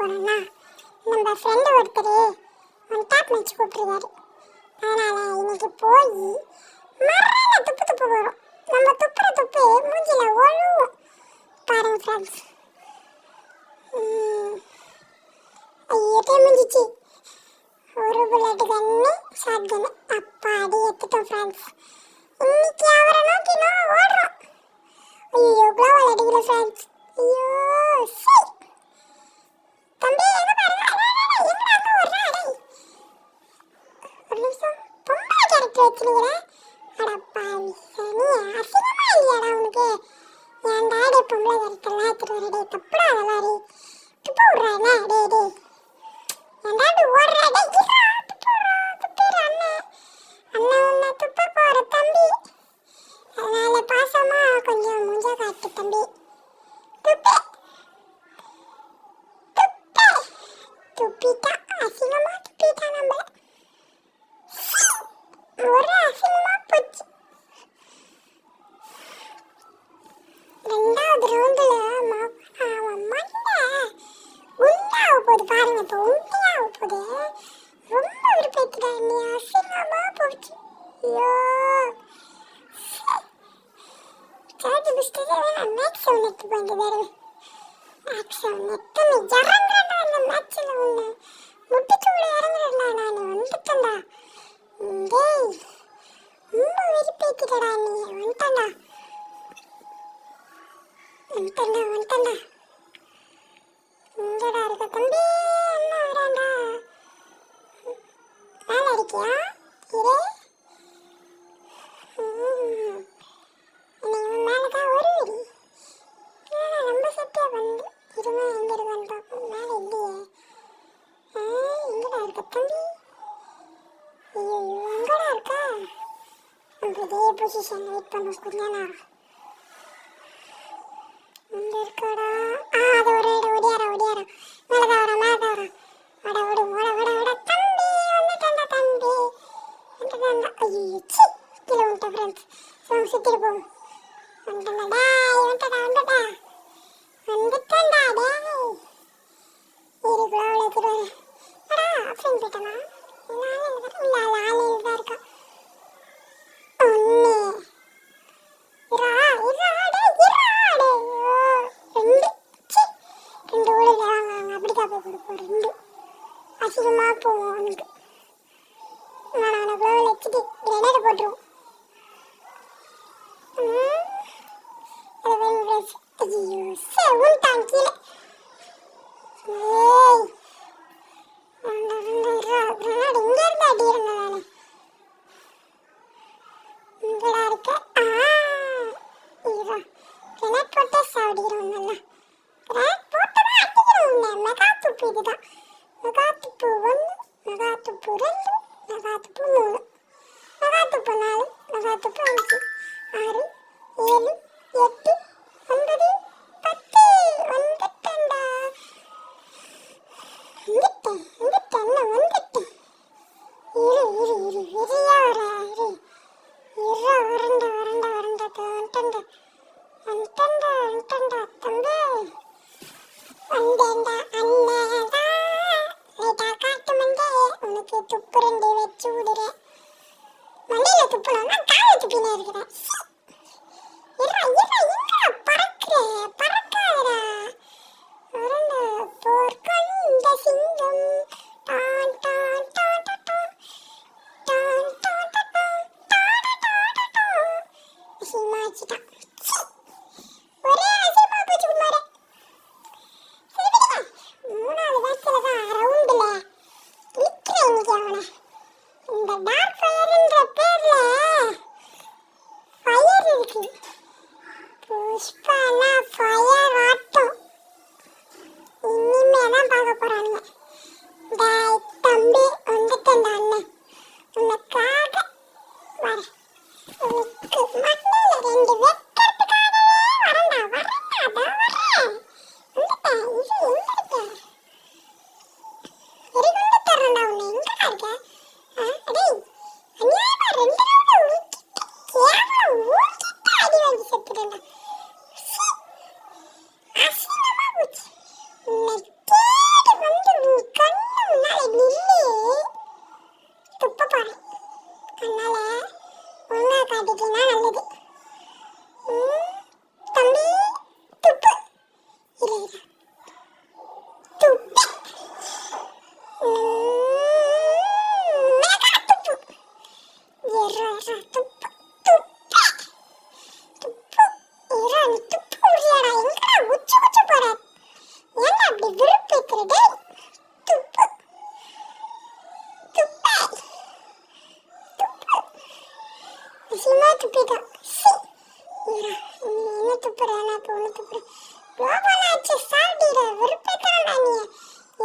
போகிறோன்னா நம்ம ஃப்ரெண்டு ஒருத்தர் ஒன் டாப் மேட்ச் கூப்பிட்டுருக்காரு. அதனால் இன்னைக்கு போய் மரண துப்பு போகிறோம். நம்ம துப்புற துப்பு மூஞ்சில ஒழுவும் பாருங்க ஃப்ரெண்ட்ஸ். ஐயோ முடிஞ்சிச்சு. ஒரு புல்லட் கண்ணு ஷாட் கண்ணு அப்பா அடி எடுத்துட்டோம் ஃப்ரெண்ட்ஸ். இன்னைக்கு அவரை நோக்கி நான் ஓடுறோம். ஐயோ குளோவல் அடிக்கல ஃப்ரெண்ட்ஸ். ஐயோ சீ தம்பி எங்க பாருங்க எங்க அங்க ஓடுறா. ஒரு நிமிஷம் பொம்பளை கேரக்டர் வச்சுருக்கிறேன். அடப்பாவி சனி அசிங்கமா இல்லையாடா உனக்கு? என் டாடி பொம்பளை கேரக்டர்லாம் எடுத்துட்டு வரடே தப்புடா அதெல்லாம் ரே துப்பு விட்றாங்க. டே டே என் டாடி ஓடுறா டே துப்புற அண்ணன் உன்னை துப்ப போகிற தம்பி. அதனால பாசமா கொஞ்சம் மூஞ்ச காட்டு தம்பி. துப்பே துப்பே துப்பிட்டா அசிங்கமா துப்பிட்டா நம்மள ஒரு அசிங்கமா போச்சு. ரெண்டாவது ரவுண்டுல அவன் மண்டை உண்டாக போகுது பாருங்க. இப்போ உண்மையாக போகுது. ரொம்ப விருப்பத்துடா நீ அசிங்கமா போச்சு. ஐயோ சார்ஜ் புஸ்டரே வேணாம். மேக்ஸ் ஒன்று எடுத்து போயிட்டு வேறு மேக்ஸ் ஒன்று எத்தனை இறங்குறா அந்த மேட்சில் ஒன்று முட்டுச்சூட இறங்குறா. நான் வந்துட்டேன்டா. டேய் ரொம்ப விருப்பத்துடா நீ வந்துட்டேன்டா. இங்கடா இருக்க தம்பி. என்ன வராண்டா வேலை இருக்கியா இரே? இன்னைக்கு மேலே தான் வருவடி. ஏன்னா நம்ம சட்டியா வந்து இருமா எங்க இருக்கான்னு பார்ப்போம். மேலே இல்லையே. எங்கடா இருக்க தம்பி? ஐயோ எங்கடா இருக்கா? நம்ம இதே பொசிஷன் வெயிட் பண்ண ஸ்கூல்ல இங்க இருக்காடா. அது ஒரு ஒடியாரா மேலதான் வர வட விடு வட தம்பி வந்துட்டா தம்பி வந்துட்டா. ஐயோ சி கீழே வந்துட்டா ஃப்ரெண்ட்ஸ். சுத்திட்டு போகும் வந்துட்டா வந்துட்டாடா டேய் இரு குளோவில் எடுத்துட்டு வரேன். அடா ஆப்ஷன் போயிட்டானா? இல்லை ஆலையில் தான் இருக்கா. ஒன்று ரெண்டு ஊழல் வாங்க அப்படிதான் போய் கொடுப்போம். ரெண்டு அசிங்கமாக போவோம் அவனுக்கு. நான் அவனை குளோவில் வச்சுட்டு கிரேனேட் போட்டுருவோம். அது வேணும் ஃப்ரெண்ட்ஸ். ஐயோ செவன்டான் கீழே. ஏய் கிரேனேட் இங்கேருந்து அடிக்கிறேன் நான். இங்கடா இருக்க. இரா கிரேனேட் போட்டே சாப்பிடுகிறோம். நல்லா கிரேனேட் போட்டதான் அடிக்கிறோம். மெகா துப்பு இதுதான். மெகா துப்பு 1 மெகா துப்பு 2 மெகா துப்பு 3 மெகா துப்பு 4 மெகா துப்பு 5 6 7 8 9 10 வந்துட்டேன்டா. வந்துட்டேன் இரு வெறியா வரா வரண்டா தம்பி வந்தேன்டா அண்ணேடா லைட்டா காட்டு மண்டே உனக்கு துப்பு 2 வச்சு விடுறேன். மண்டையில துப்புனா காலை துப்பினே இருக்கிறேன். எங்க பறக்காதடா வரண்டா போர் கண்ட சிங்கம் டான் டான் டான் டான் டான் டான் டான் டான் சிமாச்சிட்டா. ஒரே அசிமா போச்சு குமாரே. மூணாவது வருஷத்துல தான் ரவுண்டுல நிக்கிறேன். இன்னைக்கு அவனை இந்த டார்க் ஃபயர்ன்ற பேர்ல ஃபயர் இருக்கு. புஷ்பானா ஃபயர் ஆட்டம் இனிமே தான் பார்க்க போறானுங்க. டேய் தம்பி வந்துட்டேன்டா அண்ணன் உனக்காக வரேன். உனக்கு மண்ணில் 2 வெட்டுறதுக்காகவே வரேன்டா வந்துட்டேன். இது எங்க இருக்க? வெறி கொண்டு தர்றேன்டா உன்னை. எங்கடா இருக்க? டேய் அநியாயமா 2 ரவுண்டு ஊக்கிட்டு கேவலம் ஊக்கிட்டு அடி வாங்கி செத்துட்டேன்டா. என்ன துப்புற நான் இப்போ ஒன்று துப்புறேன் குளோபல் ஆச்சு சாப்பிடுற விருப்பத்தான் நீ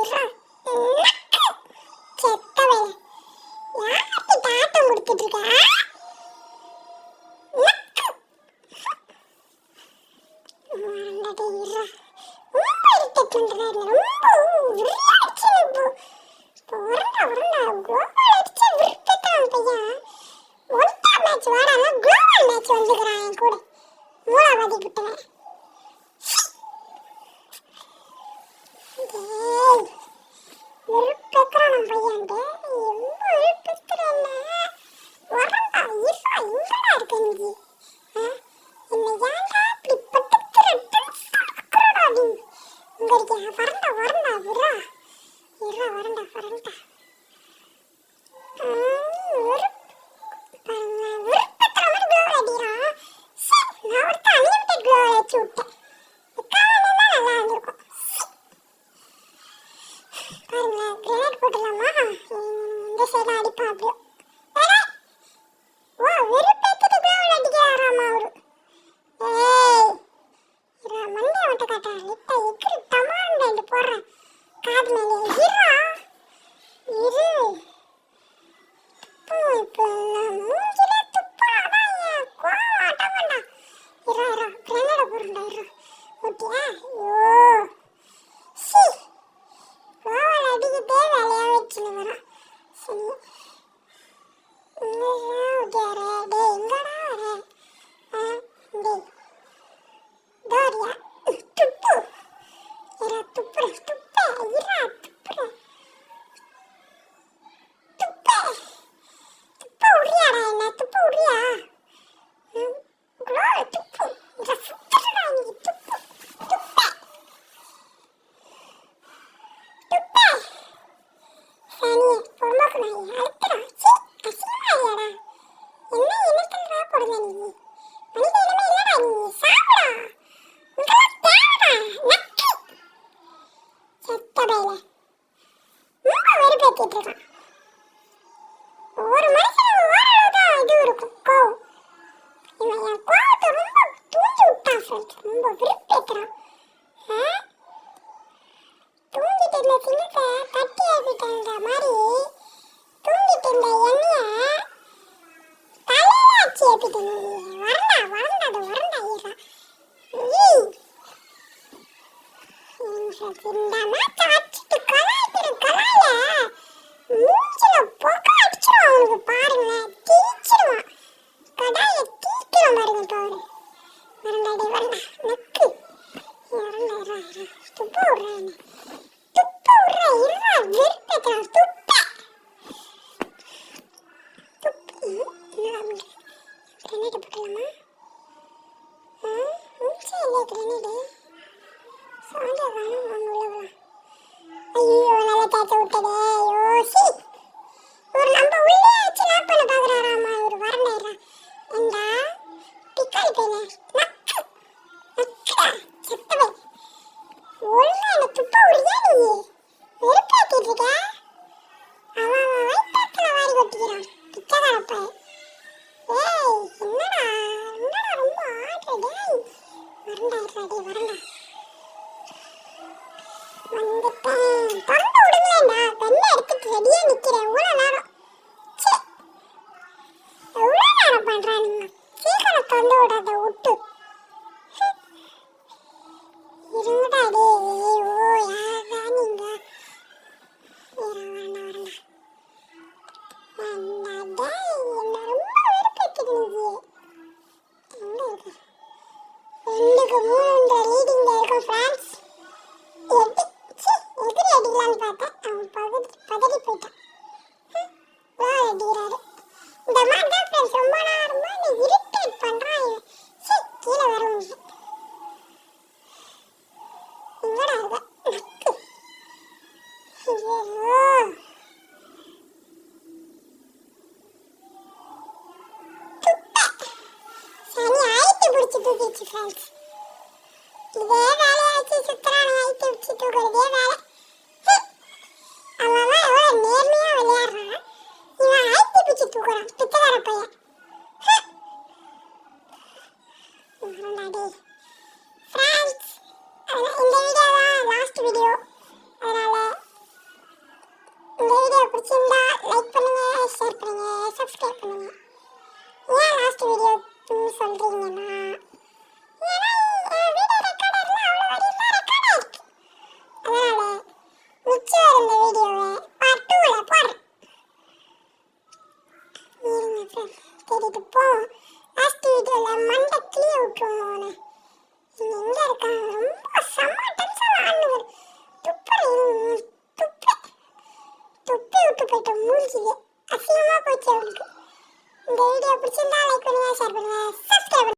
இரா செத்தவே யாருக்கு தாட்டம் கொடுத்துட்டு இருக்க ரொம்ப இரிட்டேட் டே ஃப்ரெண்ட்ஸ். இந்த வீடியோ தான் லாஸ்ட் வீடியோ. அதனால இந்த வீடியோ பிடிச்சிருந்தா லைக் பண்ணுங்க, ஷேர் பண்ணுங்க, சப்ஸ்கிரைப் பண்ணுங்க. ஏன் லாஸ்ட் வீடியோ சொல்றீங்கன்னா, ஏன்னா வீடியோ ரெக்கார்டர்ல அவ்வளோ வடிவமா ரெக்கார்ட் ஆயிருக்கு. அதனால மிச்சம் இருந்த வீடியோவை பார்ட் 2ல போடுறேன். இருங்க ஃப்ரெண்ட்ஸ், தேடிட்டு போ. லாஸ்ட் வீடியோவில் மண்டை கிளிய விட்டுருவோம். எங்கே இருக்கான்? ரொம்ப செம்ம டென்ஷன் ஆனவர். துப்பி விட்டு போயிட்ட மூஞ்சிலே அசிங்கமாக போச்சு அவளுக்கு. இந்த வீடியோ பிடிச்சிருந்தா லைக் பண்ணுங்க, ஷேர் பண்ணுங்க,